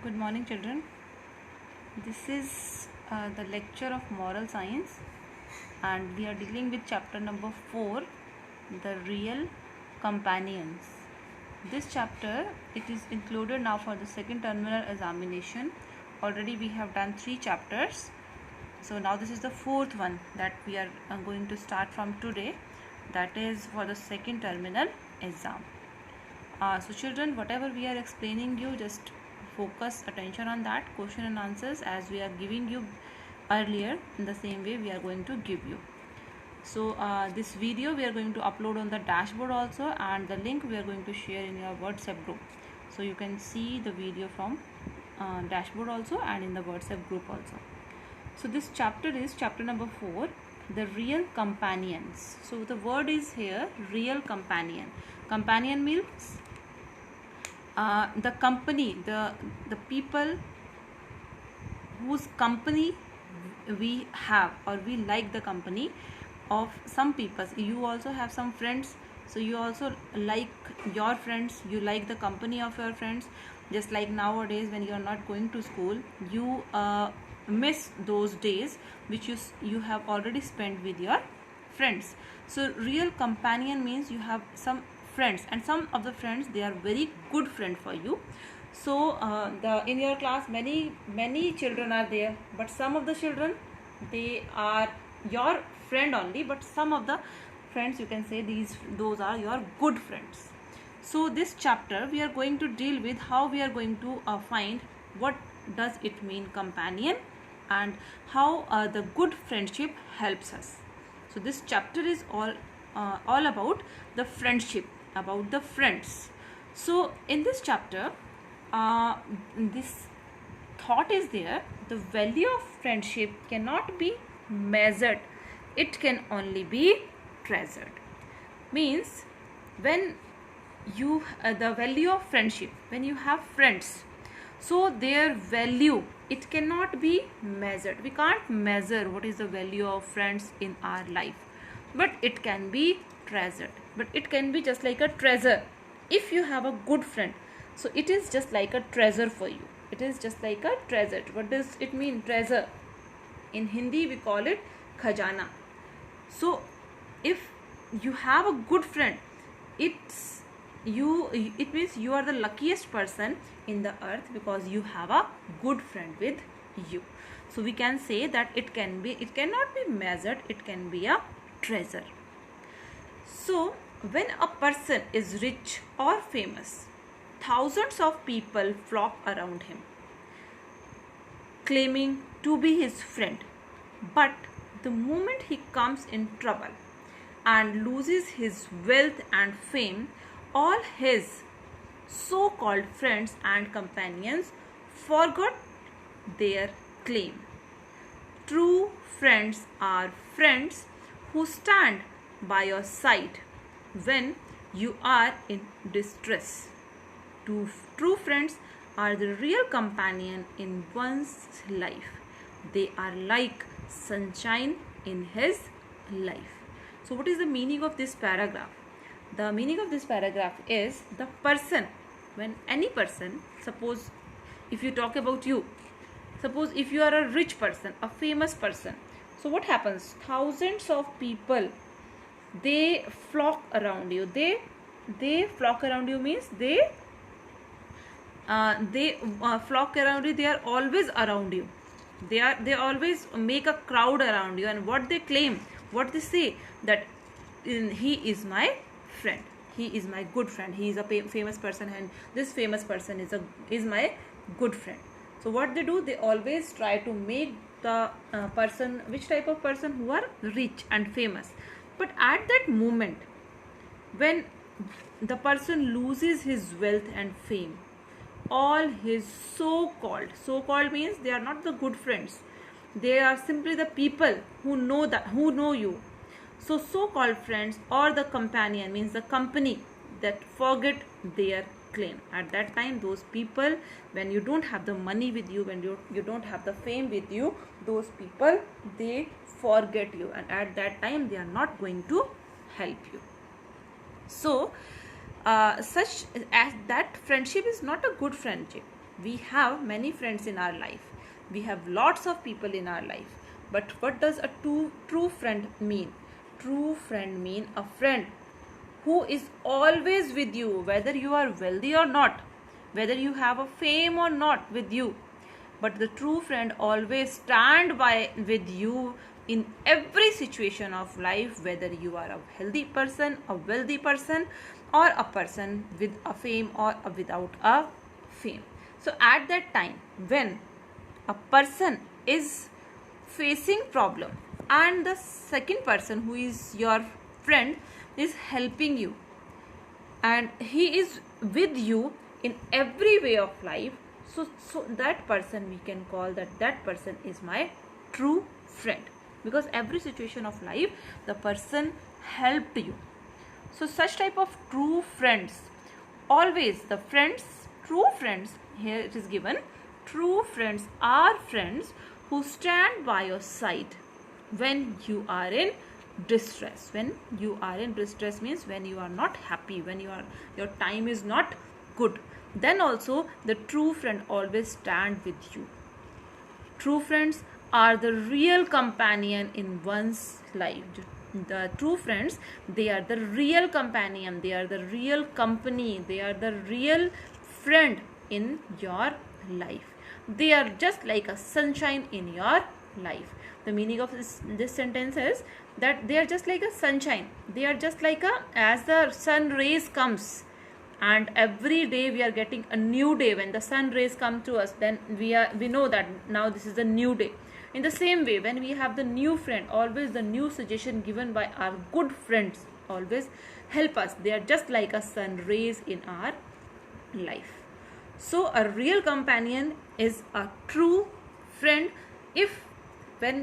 Good morning, children. This is the lecture of moral science, and we are dealing with chapter number 4, the real companions. This chapter it is included now for the second terminal examination. Already we have done 3 chapters, so now this is the fourth one that we are going to start from today. That is for the second terminal exam. So children, whatever we are explaining you, just focus attention on that question and answers as we are giving you earlier. In the same way we are going to give you. So this video we are going to upload on the dashboard also, and the link we are going to share in your WhatsApp group, so you can see the video from dashboard also and in the WhatsApp group also. So this chapter is chapter number 4, the real companions. So the word is here, real companion. Companion means the company, the people whose company we have, or we like the company of some people. You also have some friends, so you also like your friends, you like the company of your friends. Just like nowadays when you are not going to school, you miss those days which you have already spent with your friends. So real companion means you have some friends, and some of the friends, they are very good friend for you. So in your class many children are there, but some of the children, they are your friend only, but some of the friends, you can say those are your good friends. So this chapter we are going to deal with how we are going to find what does it mean companion, and how the good friendship helps us. So this chapter is all about the friendship, about the friends. So in this chapter, this thought is there: the value of friendship cannot be measured, it can only be treasured. Means when you the value of friendship, when you have friends, so their value, it cannot be measured. We can't measure what is the value of friends in our life, but it can be treasured. But it can be just like a treasure. If you have a good friend, so it is just like a treasure for you. It is just like a treasure. What does it mean, treasure? In Hindi we call it khajana. So if you have a good friend, it means you are the luckiest person in the earth, because you have a good friend with you. So we can say that it cannot be measured, it can be a treasure. So when a person is rich or famous, thousands of people flock around him, claiming to be his friend. But the moment he comes in trouble and loses his wealth and fame, all his so-called friends and companions forgot their claim. True friends are friends who stand by your side when you are in distress. True friends are the real companion in one's life. They are like sunshine in his life. So what is the meaning of this paragraph? The meaning of this paragraph is the person, when any person, suppose if you talk about you, suppose if you are a rich person, a famous person, so what happens? Thousands of people, they flock around you. They flock around you means they flock around you. They are always around you. They always make a crowd around you, and what they claim, what they say, that he is my friend, he is my good friend, he is a famous person, and this famous person is my good friend. So what they do, they always try to make the person, which type of person, who are rich and famous. But at that moment when the person loses his wealth and fame, all his so-called means they are not the good friends, they are simply the people who know you. So so-called friends or the companion means the company that forget their claim. At that time, those people, when you don't have the money with you, when you don't have the fame with you, those people, they forget you, and at that time they are not going to help you. So such as that friendship is not a good friendship. We have many friends in our life. We have lots of people in our life. But what does a true friend mean? True friend mean a friend who is always with you, whether you are wealthy or not, whether you have a fame or not with you. But the true friend always stand by with you in every situation of life, whether you are a healthy person, a wealthy person, or a person with a fame or without a fame. So at that time when a person is facing problem and the second person who is your friend is helping you and he is with you in every way of life, so that person, we can call that person is my true friend, because every situation of life the person helped you. So such type of true friends, always the friends, true friends, here it is given, true friends are friends who stand by your side when you are in distress. When you are in distress means when you are not happy, when your time is not good, then also the true friend always stand with you. True friends are the real companion in one's life. The true friends, they are the real companion, they are the real company, they are the real friend in your life. They are just like a sunshine in your life. The meaning of this sentence is that they are just like a sunshine. They are just like as the sun rays comes, and every day we are getting a new day. When the sun rays come to us, then we know that now this is a new day. In the same way, when we have the new friend, always the new suggestion given by our good friends always help us. They are just like a sun rays in our life. So a real companion is a true friend.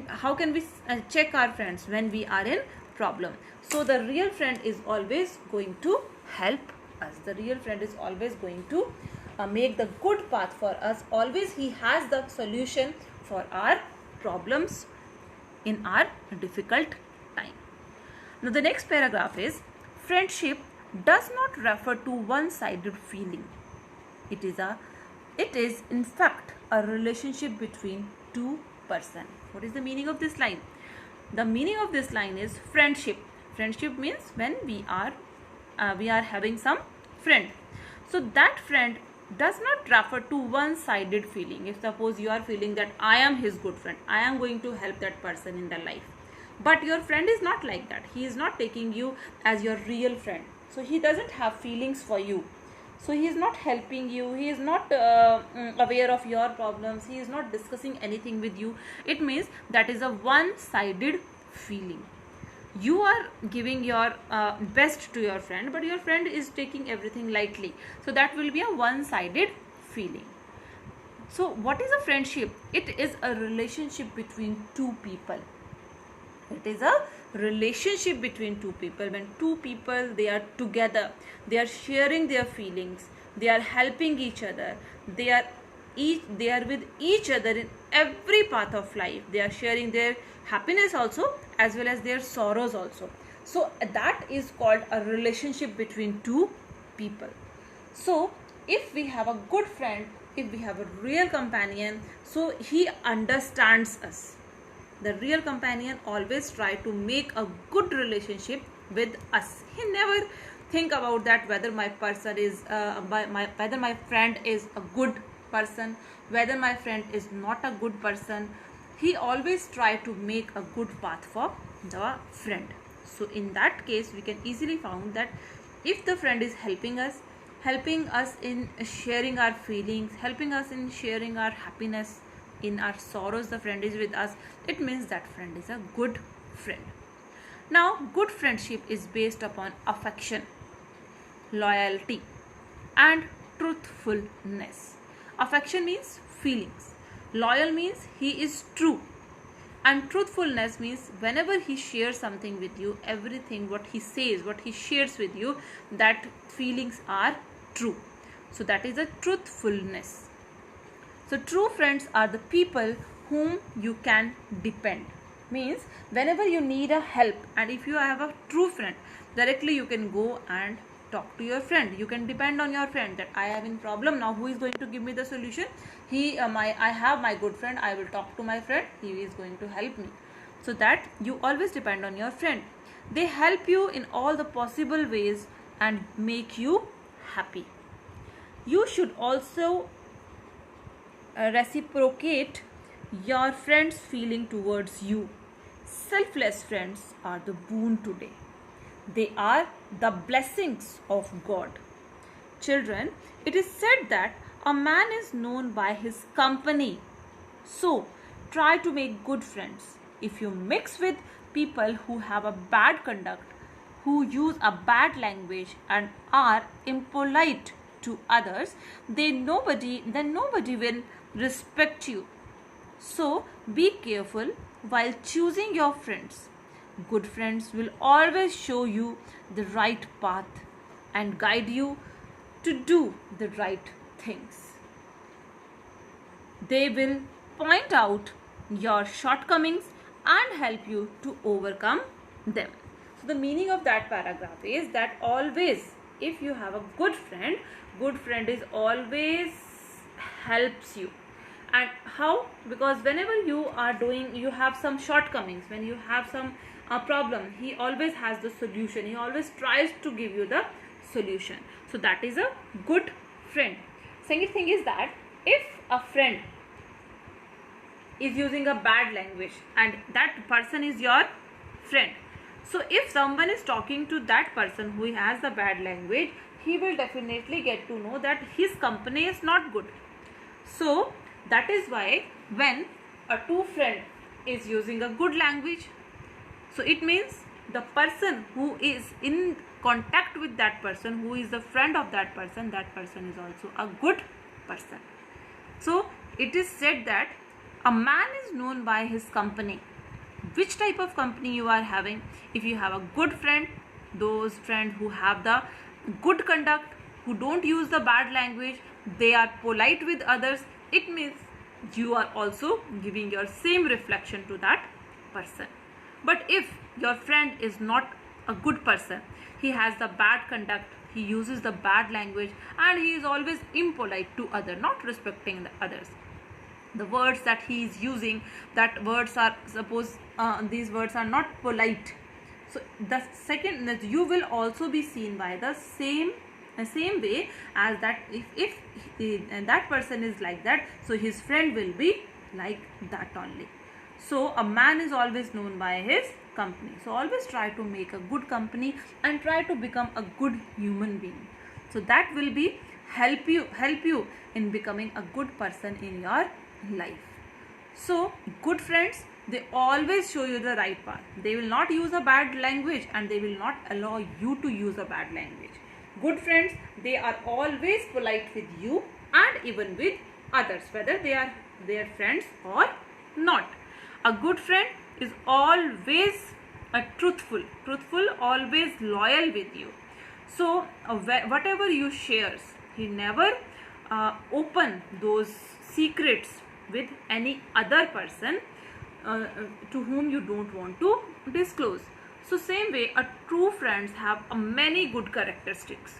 How can we check our friends when we are in problem? So the real friend is always going to help us. The real friend is always going to make the good path for us. Always he has the solution for our problems in our difficult time. Now the next paragraph is, friendship does not refer to one-sided feeling. It is in fact a relationship between two persons. What is the meaning of this line? The meaning of this line is friendship. Friendship means when we are having some friend. So that friend does not refer to one-sided feeling. If suppose you are feeling that I am his good friend, I am going to help that person in the life, but your friend is not like that. He is not taking you as your real friend. So he doesn't have feelings for you. So he is not helping you. He is not aware of your problems. He is not discussing anything with you. It means that is a one-sided feeling. You are giving your best to your friend, but your friend is taking everything lightly. So that will be a one-sided feeling. So what is a friendship? It is a relationship between two people. It is a relationship between two people. When two people, they are together, they are sharing their feelings, they are helping each other, they are with each other in every path of life. They are sharing their happiness also as well as their sorrows also. So that is called a relationship between two people. So if we have a good friend, if we have a real companion, so he understands us. The real companion always try to make a good relationship with us. He never think about that whether my person is whether my friend is a good person, whether my friend is not a good person. He always try to make a good path for the friend. So in that case, we can easily find that if the friend is helping us in sharing our feelings, helping us in sharing our happiness, in our sorrows, the friend is with us, it means that friend is a good friend. Now, good friendship is based upon affection, loyalty, and truthfulness. Affection means feelings. Loyal means he is true. And truthfulness means whenever he shares something with you, everything what he says, what he shares with you, that feelings are true. So that is a truthfulness. So true friends are the people whom you can depend. Means whenever you need a help, and if you have a true friend, directly you can go and talk to your friend. You can depend on your friend that I am in problem now. Who is going to give me the solution? I have my good friend. I will talk to my friend. He is going to help me. So that you always depend on your friend. They help you in all the possible ways and make you happy. You should also reciprocate your friends' feeling towards you. Selfless friends are the boon today. They are the blessings of God. Children, it is said that a man is known by his company. So, try to make good friends. If you mix with people who have a bad conduct, who use a bad language and are impolite to others, then nobody will respect you. So, be careful while choosing your friends. Good friends will always show you the right path and guide you to do the right things. They will point out your shortcomings and help you to overcome them. So the meaning of that paragraph is that always, if you have a good friend is always helps you. And how? Because whenever you have some shortcomings, when you have some problem, he always has the solution. He always tries to give you the solution. So that is a good friend. Second thing is that if a friend is using a bad language and that person is your friend, so if someone is talking to that person who has the bad language, he will definitely get to know that his company is not good. So that is why when a true friend is using a good language, so it means the person who is in contact with that person, who is the friend of that person is also a good person. So it is said that a man is known by his company. Which type of company you are having? If you have a good friend, those friends who have the good conduct, who don't use the bad language, they are polite with others, it means you are also giving your same reflection to that person. But if your friend is not a good person, he has the bad conduct, he uses the bad language, and he is always impolite to others, not respecting the others. The words that he is using, that words are, suppose these words are not polite. So the second, that you will also be seen by the same way as that. If that person is like that, so his friend will be like that only. So a man is always known by his company. So always try to make a good company and try to become a good human being. So that will be help you in becoming a good person in your life. So good friends, they always show you the right path. They will not use a bad language and they will not allow you to use a bad language. Good friends, they are always polite with you and even with others, whether they are their friends or not. A good friend is always truthful, always loyal with you. So whatever you shares, he never open those secrets with any other person to whom you don't want to disclose. So same way, a true friends have many good characteristics.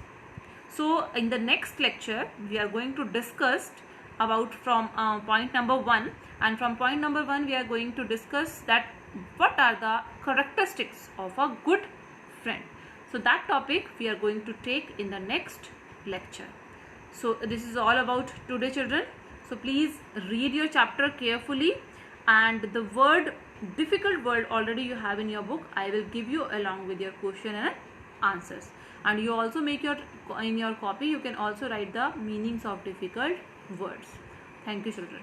So in the next lecture, we are going to discuss about from point number 1, and from point number 1 we are going to discuss that what are the characteristics of a good friend. So that topic we are going to take in the next lecture. So this is all about today, children. So please read your chapter carefully, and the difficult word already you have in your book, I will give you along with your question and answers. And you also make in your copy, you can also write the meanings of difficult words. Thank you, children.